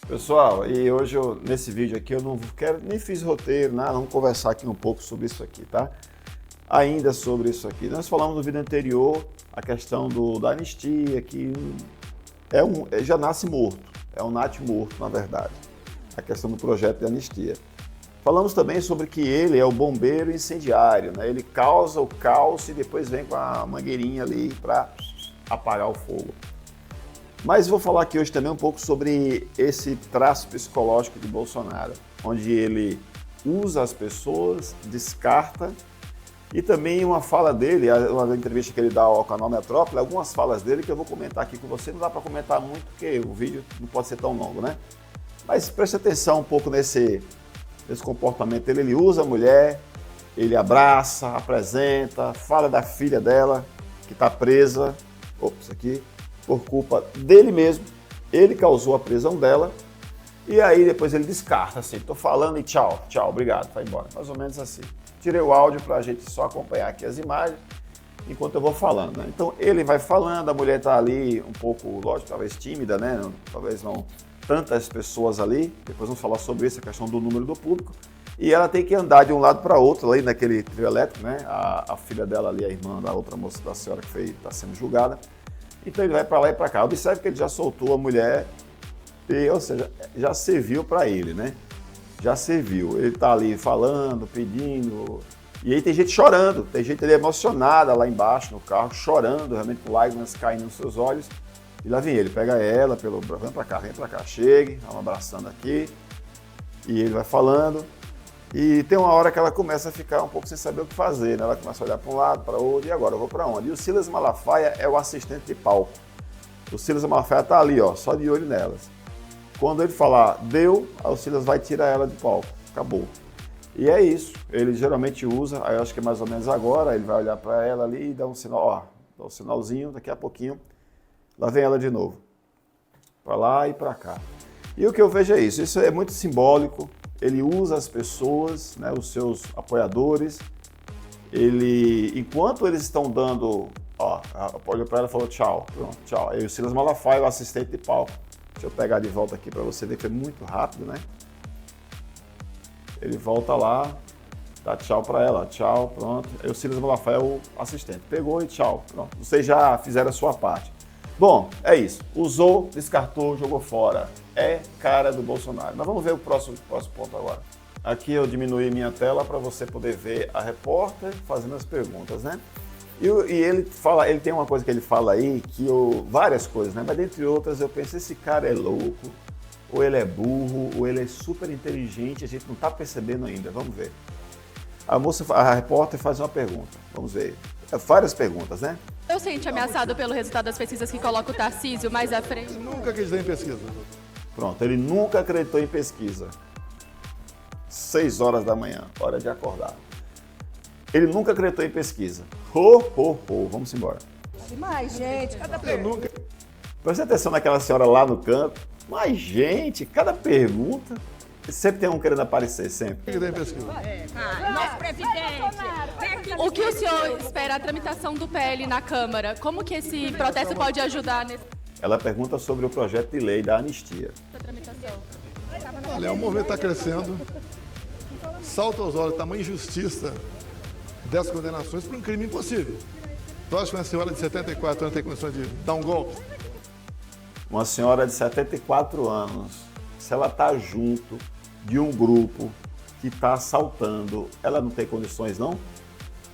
Pessoal, e hoje nesse vídeo aqui eu não quero, nem fiz roteiro, nada, vamos conversar aqui um pouco sobre isso aqui, tá? Ainda sobre isso aqui. Nós falamos no vídeo anterior a questão da anistia, que já nasce morto, é um nat morto, na verdade, a questão do projeto de anistia. Falamos também sobre que ele é o bombeiro incendiário, né? Ele causa o caos e depois vem com a mangueirinha ali para apagar o fogo. Mas vou falar aqui hoje também um pouco sobre esse traço psicológico de Bolsonaro, onde ele usa as pessoas, descarta, e também uma fala dele, uma entrevista que ele dá ao canal Metrópole, algumas falas dele que eu vou comentar aqui com você. Não dá para comentar muito porque o vídeo não pode ser tão longo, né? Mas preste atenção um pouco nesse comportamento dele. Ele usa a mulher, ele abraça, apresenta, fala da filha dela que está presa, por culpa dele mesmo. Ele causou a prisão dela e aí depois ele descarta assim, tô falando e tchau, obrigado, vai embora. Mais ou menos assim. Tirei o áudio para a gente só acompanhar aqui as imagens enquanto eu vou falando, né? Então ele vai falando, a mulher está ali um pouco, lógico, talvez tímida, né? Talvez não tantas pessoas ali. Depois vamos falar sobre isso, a questão do número do público. E ela tem que andar de um lado para outro ali naquele trio elétrico, né? A filha dela ali, a irmã da outra moça, da senhora que está sendo julgada. Então ele vai para lá e para cá. Observe que ele já soltou a mulher, ou seja, já serviu para ele, né? Já serviu. Ele está ali falando, pedindo. E aí tem gente chorando, tem gente ali emocionada lá embaixo no carro, chorando, realmente com lágrimas caindo nos seus olhos. E lá vem ele, pega ela, vem pra cá, chegue, dá um abraçando aqui. E ele vai falando. E tem uma hora que ela começa a ficar um pouco sem saber o que fazer, né? Ela começa a olhar para um lado, para outro, e agora eu vou para onde? E o Silas Malafaia é o assistente de palco. O Silas Malafaia tá ali, ó, só de olho nelas. Quando ele falar deu, aí o Silas vai tirar ela de palco. Acabou. E é isso. Ele geralmente usa, aí eu acho que é mais ou menos agora, ele vai olhar para ela ali e dá um sinal, ó, dá um sinalzinho, daqui a pouquinho, lá vem ela de novo. Para lá e para cá. E o que eu vejo é isso. Isso é muito simbólico. Ele usa as pessoas, né, os seus apoiadores. Ele, enquanto eles estão dando, ó, olhou para ela e falou tchau, pronto, tchau. Aí o Silas Malafaia, o assistente de palco. Deixa eu pegar de volta aqui para você ver que é muito rápido, né? Ele volta lá, dá tchau para ela, tchau, pronto. Aí o Silas Malafaia é o assistente. Pegou e tchau, pronto. Vocês já fizeram a sua parte. Bom, é isso. Usou, descartou, jogou fora. É cara do Bolsonaro. Mas vamos ver o próximo ponto agora. Aqui eu diminuí minha tela para você poder ver a repórter fazendo as perguntas, né? E ele fala, ele tem uma coisa que ele fala aí, várias coisas, né? Mas dentre outras eu penso, esse cara é louco, ou ele é burro, ou ele é super inteligente, a gente não está percebendo ainda. Vamos ver. A repórter faz uma pergunta. Vamos ver. Várias perguntas, né? Eu sente ameaçado pelo resultado das pesquisas que coloca o Tarcísio mais à frente. Eu nunca acreditei em pesquisa. Pronto, ele nunca acreditou em pesquisa. 6 horas da manhã, hora de acordar. Ele nunca acreditou em pesquisa. Vamos embora. Mas, gente, cada pergunta. Presta atenção naquela senhora lá no canto. Mas, gente, cada pergunta. Sempre tem um querendo aparecer, sempre. Acreditei em pesquisa. Nosso presidente. O que o senhor espera a tramitação do PL na Câmara? Como que esse protesto pode ajudar nessa Ela pergunta sobre o projeto de lei da anistia. tramitação? Olha, o movimento está crescendo. Salta aos olhos, tamanha injustiça dessas condenações por um crime impossível. Tu acha que uma senhora de 74 anos tem condições de dar um golpe? Uma senhora de 74 anos, se ela está junto de um grupo que está assaltando, ela não tem condições, não?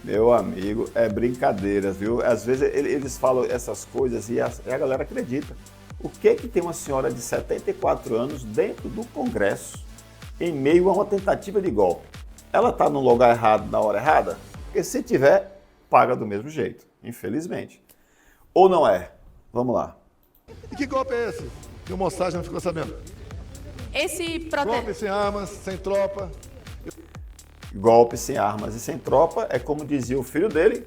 Meu amigo, é brincadeira, viu? Às vezes eles falam essas coisas e a galera acredita. O que tem uma senhora de 74 anos dentro do Congresso, em meio a uma tentativa de golpe? Ela está no lugar errado, na hora errada? Porque se tiver, paga do mesmo jeito, infelizmente. Ou não é? Vamos lá. E que golpe é esse? Que o Mossad não ficou sabendo. Esse protesto... Golpe sem armas, sem tropa. Golpe sem armas e sem tropa é como dizia o filho dele,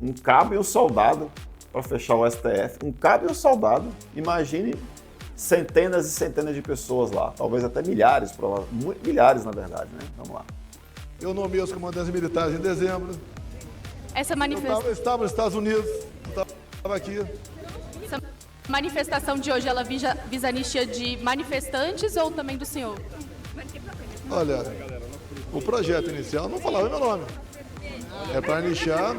um cabo e um soldado para fechar o STF. Um cabo e um soldado, imagine centenas e centenas de pessoas lá, talvez até milhares, milhares na verdade, né? Vamos lá. Eu nomeei os comandantes militares em dezembro. Essa manifestação... Eu estava nos Estados Unidos, não estava aqui. Essa manifestação de hoje, ela visa anistia de manifestantes ou também do senhor? Olha, o projeto inicial não falava meu nome. É para anistiar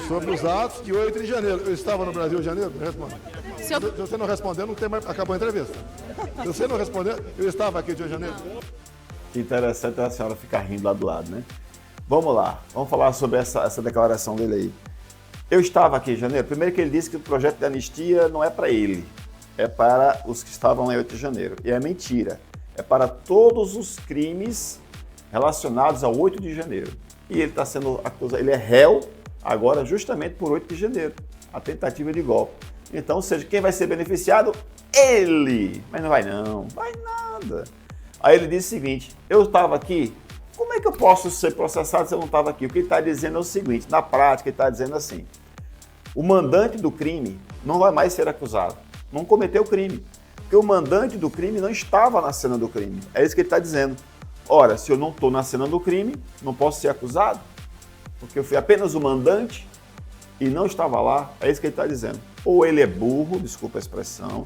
sobre os atos de 8 de janeiro. Eu estava no Brasil em janeiro? Me responda. Se você não responder, não tem mais, acabou a entrevista. Se você não responder, eu estava aqui de 8 de janeiro. Que interessante a senhora ficar rindo lá do lado, né? Vamos lá, vamos falar sobre essa declaração dele aí. Eu estava aqui em janeiro. Primeiro que ele disse que o projeto de anistia não é para ele, é para os que estavam lá em 8 de janeiro. E é mentira. É para todos os crimes relacionados ao 8 de janeiro. E ele está sendo acusado, ele é réu agora justamente por 8 de janeiro, a tentativa de golpe. Então, ou seja, quem vai ser beneficiado? Ele! Mas não vai não, vai nada. Aí ele disse o seguinte, eu estava aqui, como é que eu posso ser processado se eu não estava aqui? O que ele está dizendo é o seguinte, na prática ele está dizendo assim, o mandante do crime não vai mais ser acusado, não cometeu o crime, porque o mandante do crime não estava na cena do crime, é isso que ele está dizendo. Ora, se eu não estou na cena do crime, não posso ser acusado, porque eu fui apenas o mandante e não estava lá, é isso que ele está dizendo. Ou ele é burro, desculpa a expressão,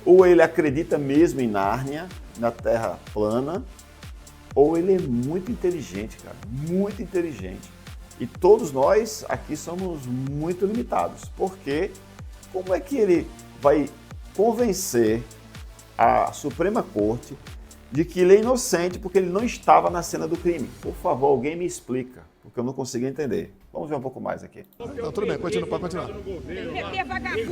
ou ele acredita mesmo em Nárnia, na Terra plana, ou ele é muito inteligente, cara, muito inteligente. E todos nós aqui somos muito limitados, porque como é que ele vai convencer a Suprema Corte de que ele é inocente porque ele não estava na cena do crime? Por favor, alguém me explica, porque eu não consegui entender. Vamos ver um pouco mais aqui. Então, tudo bem, pode continuar.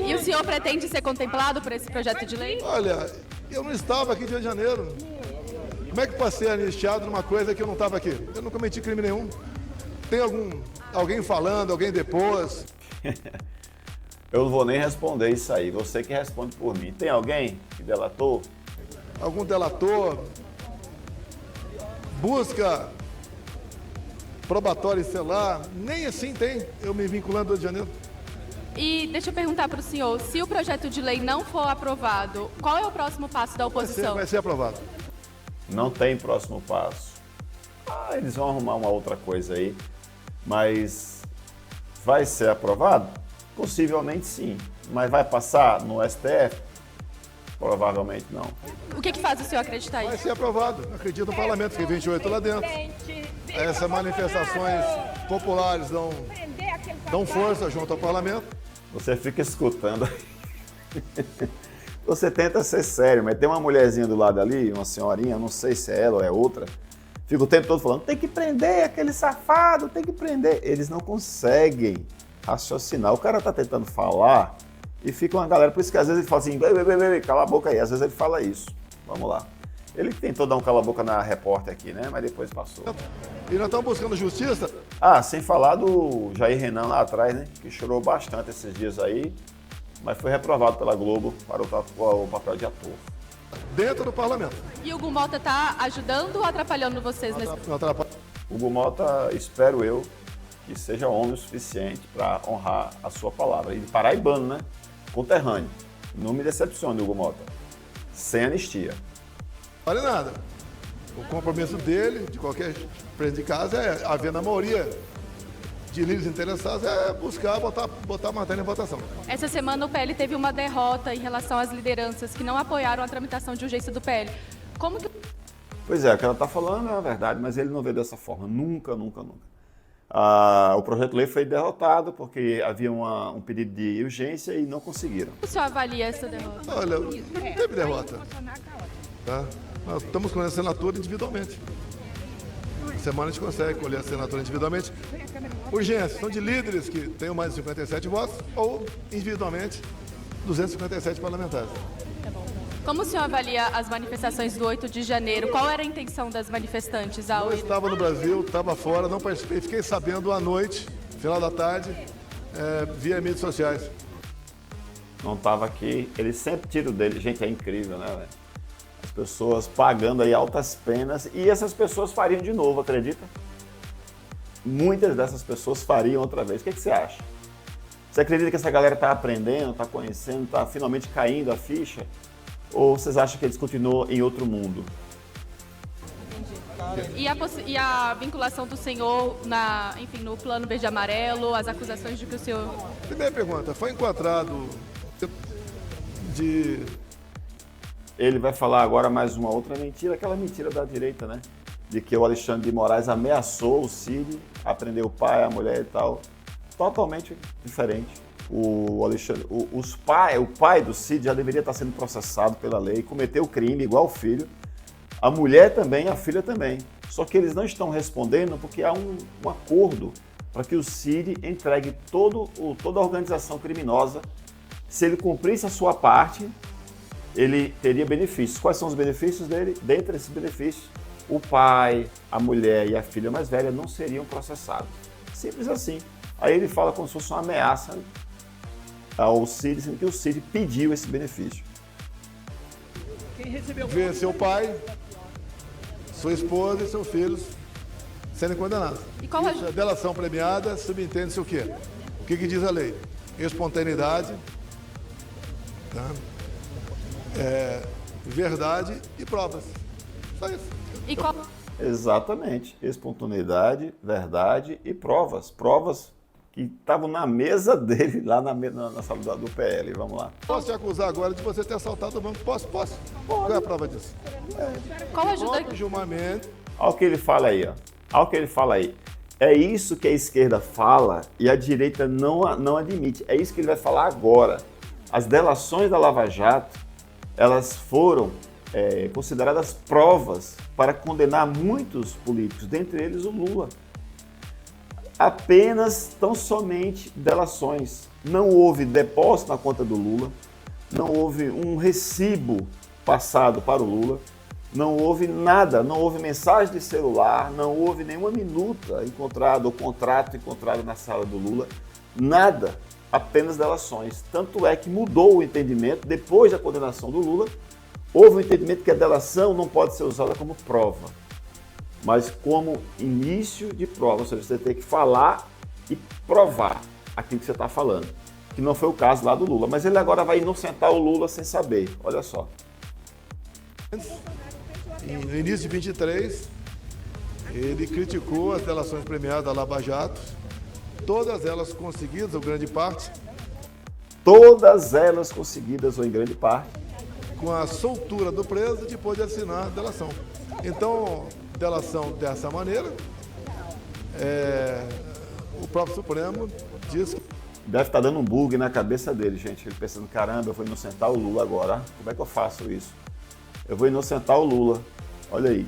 E o senhor pretende ser contemplado por esse projeto de lei? Olha, eu não estava aqui de janeiro. Como é que passei anistiado numa coisa que eu não estava aqui? Eu não cometi crime nenhum. Tem alguém falando, alguém depois? Eu não vou nem responder isso aí, você que responde por mim. Tem alguém que delatou? Algum delator? Busca probatória estelar? Nem assim tem, eu me vinculando ao 2 de janeiro. E deixa eu perguntar para o senhor, se o projeto de lei não for aprovado, qual é o próximo passo da oposição? Vai ser aprovado. Não tem próximo passo. Eles vão arrumar uma outra coisa aí, mas vai ser aprovado? Possivelmente sim, mas vai passar no STF? Provavelmente não. O que faz o senhor acreditar Vai isso? ser aprovado, acredito no parlamento, fiquei 28 lá dentro. Essas manifestações populares dão força junto ao parlamento. Você fica escutando. Você tenta ser sério, mas tem uma mulherzinha do lado ali, uma senhorinha, não sei se é ela ou é outra, fica o tempo todo falando, tem que prender aquele safado, tem que prender. Eles não conseguem raciocinar. O cara tá tentando falar e fica uma galera, por isso que às vezes ele fala assim, cala a boca aí, às vezes ele fala isso. Vamos lá. Ele tentou dar um cala-boca na repórter aqui, né? Mas depois passou. E nós estamos buscando justiça. Sem falar do Jair Renan lá atrás, né? Que chorou bastante esses dias aí, mas foi reprovado pela Globo para o papel de ator. Dentro do parlamento. E o Hugo Mota está ajudando ou atrapalhando vocês nesse... Não atrapalha. Hugo Mota, espero eu, que seja homem o suficiente para honrar a sua palavra. E paraibano, né? Conterrâneo. Não me decepcione, Hugo Mota. Sem anistia. Vale nada. O compromisso dele, de qualquer presidente de casa, é haver na maioria de líderes interessados, é buscar botar a matéria em votação. Essa semana o PL teve uma derrota em relação às lideranças que não apoiaram a tramitação de urgência do PL. Como que... Pois é, o que ela está falando é a verdade, mas ele não vê dessa forma. Nunca, nunca, nunca. O projeto de lei foi derrotado porque havia um pedido de urgência e não conseguiram. Como o senhor avalia essa derrota? Olha, não teve derrota. Tá? Nós estamos colhendo a assinatura individualmente. Semana a gente consegue colher a assinatura individualmente. Urgência, são de líderes que tenham mais de 57 votos ou, individualmente, 257 parlamentares. Como o senhor avalia as manifestações do 8 de janeiro? Qual era a intenção das manifestantes? Eu estava no Brasil, estava fora, não participei, fiquei sabendo à noite, final da tarde, via mídias sociais. Não estava aqui, ele sempre tira o dele. Gente, é incrível, né, velho? As pessoas pagando aí altas penas e essas pessoas fariam de novo, acredita? Muitas dessas pessoas fariam outra vez. O que você acha? Você acredita que essa galera está aprendendo, está conhecendo, está finalmente caindo a ficha? Ou vocês acham que eles continuam em outro mundo? E a vinculação do senhor no plano verde e amarelo, as acusações de que o senhor... Primeira pergunta, foi enquadrado Ele vai falar agora mais uma outra mentira, aquela mentira da direita, né? De que o Alexandre de Moraes ameaçou o Cid a prender o pai, a mulher e tal. Totalmente diferente. O pai do Cid já deveria estar sendo processado pela lei, cometeu crime igual o filho. A mulher também, a filha também. Só que eles não estão respondendo porque há um acordo para que o Cid entregue toda a organização criminosa. Se ele cumprisse a sua parte, ele teria benefícios. Quais são os benefícios dele? Dentre esses benefícios, o pai, a mulher e a filha mais velha não seriam processados. Simples assim. Aí ele fala como se fosse uma ameaça ao Cid, sendo que o Cid pediu esse benefício. Ver seu pai, sua esposa e seus filhos serem condenados. E qual Isso é delação premiada, subentende-se o quê? O que diz a lei? Espontaneidade, tá? Verdade e provas. Só isso. E qual... Exatamente. Espontaneidade, verdade e provas. Provas que estavam na mesa dele, lá na sala do PL. Vamos lá. Posso te acusar agora de você ter assaltado o banco? Posso? Qual é a prova disso? Qual ajuda? Próprio julgamento. Olha o que ele fala aí, ó. Olha o que ele fala aí. É isso que a esquerda fala e a direita não admite. É isso que ele vai falar agora. As delações da Lava Jato, elas foram consideradas provas para condenar muitos políticos, dentre eles o Lula. Apenas, tão somente delações. Não houve depósito na conta do Lula, não houve um recibo passado para o Lula, não houve nada, não houve mensagem de celular, não houve nenhuma minuta encontrada ou contrato encontrado na sala do Lula, nada, apenas delações. Tanto é que mudou o entendimento, depois da condenação do Lula, houve um entendimento que a delação não pode ser usada como prova, mas como início de prova, ou seja, você tem que falar e provar aquilo que você está falando, que não foi o caso lá do Lula, mas ele agora vai inocentar o Lula sem saber, olha só. No início de 23, ele criticou as delações premiadas da Lava Jato, todas elas conseguidas, ou grande parte, Todas elas conseguidas, ou em grande parte, com a soltura do preso depois de assinar a delação. Então, delação dessa maneira, o próprio Supremo diz que deve estar dando um bug na cabeça dele, gente. Ele pensando, caramba, eu vou inocentar o Lula agora. Como é que eu faço isso? Eu vou inocentar o Lula. Olha aí.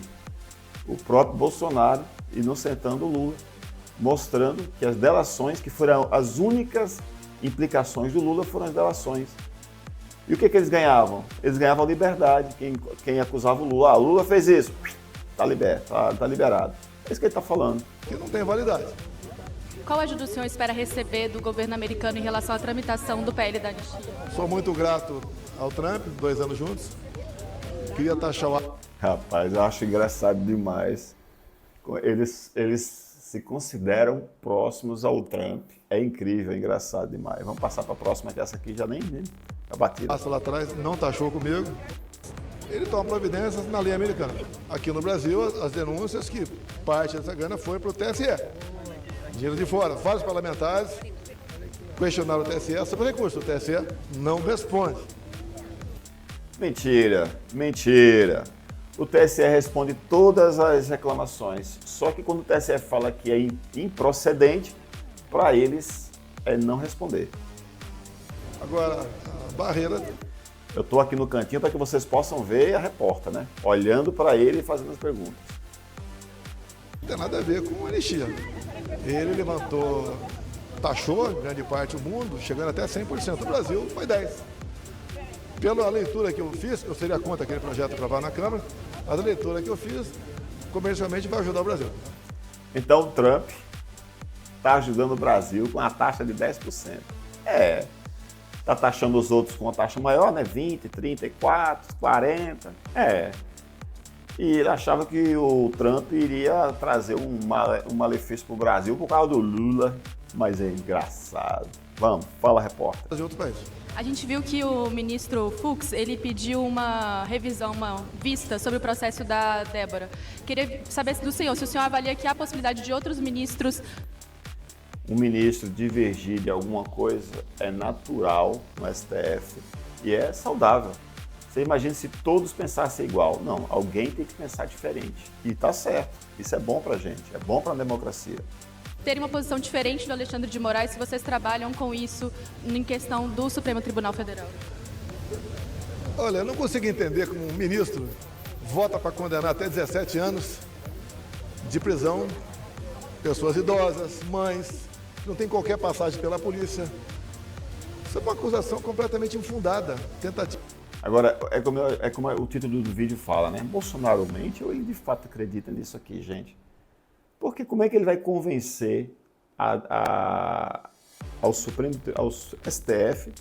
O próprio Bolsonaro inocentando o Lula, mostrando que as delações, que foram as únicas implicações do Lula, foram as delações. E o que eles ganhavam? Eles ganhavam liberdade. Quem acusava o Lula, o Lula fez isso, está liberto, tá liberado. É isso que ele está falando. que não tem validade. Qual ajuda o senhor espera receber do governo americano em relação à tramitação do PL da anistia? Sou muito grato ao Trump, 2 anos juntos. Queria taxar o... Rapaz, eu acho engraçado demais. Eles se consideram próximos ao Trump. É incrível, é engraçado demais. Vamos passar para a próxima, que essa aqui já nem tá batida. Passa lá atrás, não taxou comigo. Ele toma providências na lei americana. Aqui no Brasil, as denúncias que parte dessa grana foi para o TSE. Dinheiro de fora. Vários parlamentares questionaram o TSE sobre recurso. O TSE não responde. Mentira, mentira. O TSE responde todas as reclamações. Só que quando o TSE fala que é improcedente, para eles é não responder. Agora, a barreira... Eu estou aqui no cantinho para que vocês possam ver a repórter, né? Olhando para ele e fazendo as perguntas. Não tem nada a ver com anistia. Ele levantou, taxou grande parte do mundo, chegando até 100%. O Brasil foi 10%. Pela leitura que eu fiz, eu seria contra aquele projeto aprovado na Câmara, mas a leitura que eu fiz, comercialmente vai ajudar o Brasil. Então o Trump está ajudando o Brasil com a taxa de 10%. Está taxando os outros com uma taxa maior, né? 20, 34, 40. E ele achava que o Trump iria trazer um malefício para o Brasil por causa do Lula, mas é engraçado. Vamos, fala, repórter. De outros países. A gente viu que o ministro Fux, ele pediu uma revisão, uma vista sobre o processo da Débora. Queria saber do senhor, se o senhor avalia que há a possibilidade de outros ministros... Um ministro divergir de alguma coisa é natural no STF e é saudável. Você imagina se todos pensassem igual. Não, alguém tem que pensar diferente. E está certo. Isso é bom para a gente, é bom para a democracia. Ter uma posição diferente do Alexandre de Moraes, se vocês trabalham com isso em questão do Supremo Tribunal Federal. Olha, eu não consigo entender como um ministro vota para condenar até 17 anos de prisão pessoas idosas, mães, não tem qualquer passagem pela polícia. Isso é uma acusação completamente infundada, tentativa. Agora, é como o título do vídeo fala, né? Bolsonaro mente ou ele de fato acredita nisso aqui, gente? Porque como é que ele vai convencer ao STF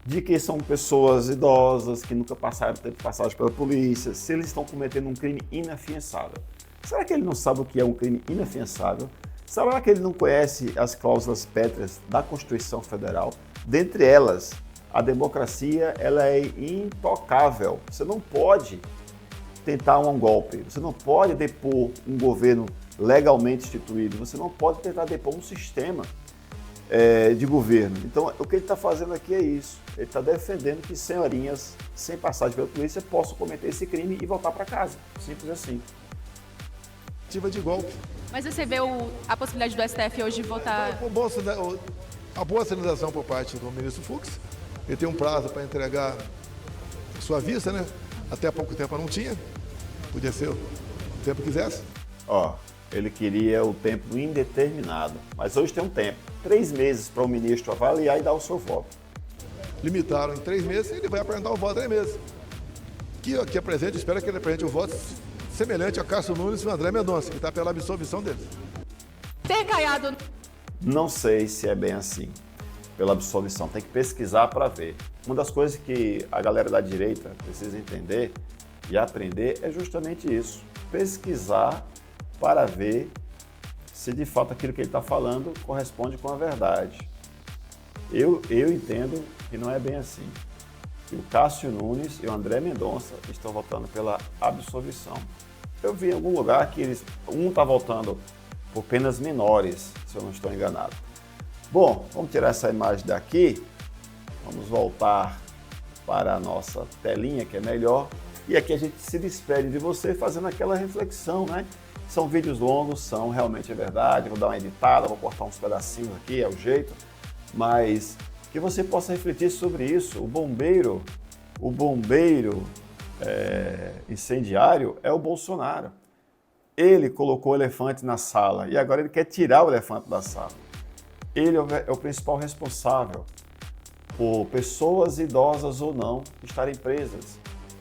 de que são pessoas idosas, que nunca teve passagem pela polícia, se eles estão cometendo um crime inafiançável? Será que ele não sabe o que é um crime inafiançável? Será que ele não conhece as cláusulas pétreas da Constituição Federal? Dentre elas, a democracia ela é intocável. Você não pode tentar um golpe, você não pode depor um governo legalmente instituído, você não pode tentar depor um sistema de governo. Então, o que ele está fazendo aqui é isso. Ele está defendendo que senhorinhas sem passagem pela polícia possam cometer esse crime e voltar para casa. Simples assim. De golpe. Mas você vê a possibilidade do STF hoje votar... A boa sinalização por parte do ministro Fux, ele tem um prazo para entregar sua vista, né? Até pouco tempo não tinha, podia ser o tempo que quisesse. Ele queria o tempo indeterminado, mas hoje tem um tempo, 3 meses para o ministro avaliar e dar o seu voto. Limitaram em 3 meses e ele vai apresentar o voto em 3 meses. Que aqui apresente, espero que ele apresente o voto semelhante a Cássio Nunes e o André Mendonça, que está pela absolvição deles. Ter Caiado... Não sei se é bem assim, pela absolvição. Tem que pesquisar para ver. Uma das coisas que a galera da direita precisa entender e aprender é justamente isso. Pesquisar para ver se de fato aquilo que ele está falando corresponde com a verdade. Eu entendo que não é bem assim. E o Cássio Nunes e o André Mendonça estão votando pela absolvição. Eu vi em algum lugar que um está votando por penas menores, se eu não estou enganado. Bom, vamos tirar essa imagem daqui, vamos voltar para a nossa telinha, que é melhor, e aqui a gente se despede de você fazendo aquela reflexão, né? São vídeos longos, realmente é verdade, vou dar uma editada, vou cortar uns pedacinhos aqui, é o jeito, mas que você possa refletir sobre isso. O bombeiro incendiário é o Bolsonaro. Ele colocou o elefante na sala e agora ele quer tirar o elefante da sala. Ele é o principal responsável por pessoas idosas ou não estarem presas.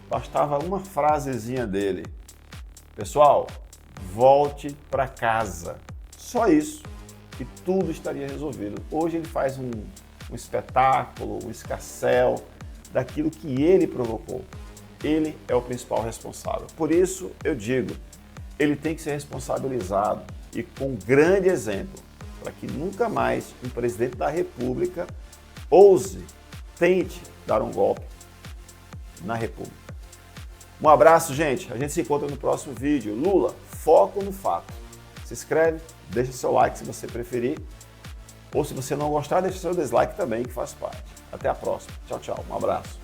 Bastava uma frasezinha dele. Pessoal, volte para casa. Só isso e tudo estaria resolvido. Hoje ele faz um espetáculo, um escarcéu daquilo que ele provocou. Ele é o principal responsável. Por isso eu digo, ele tem que ser responsabilizado e com um grande exemplo, para que nunca mais um presidente da República tente dar um golpe na República. Um abraço, gente. A gente se encontra no próximo vídeo. Lula, foco no fato. Se inscreve, deixa seu like se você preferir. Ou se você não gostar, deixa seu dislike também, que faz parte. Até a próxima. Tchau, tchau. Um abraço.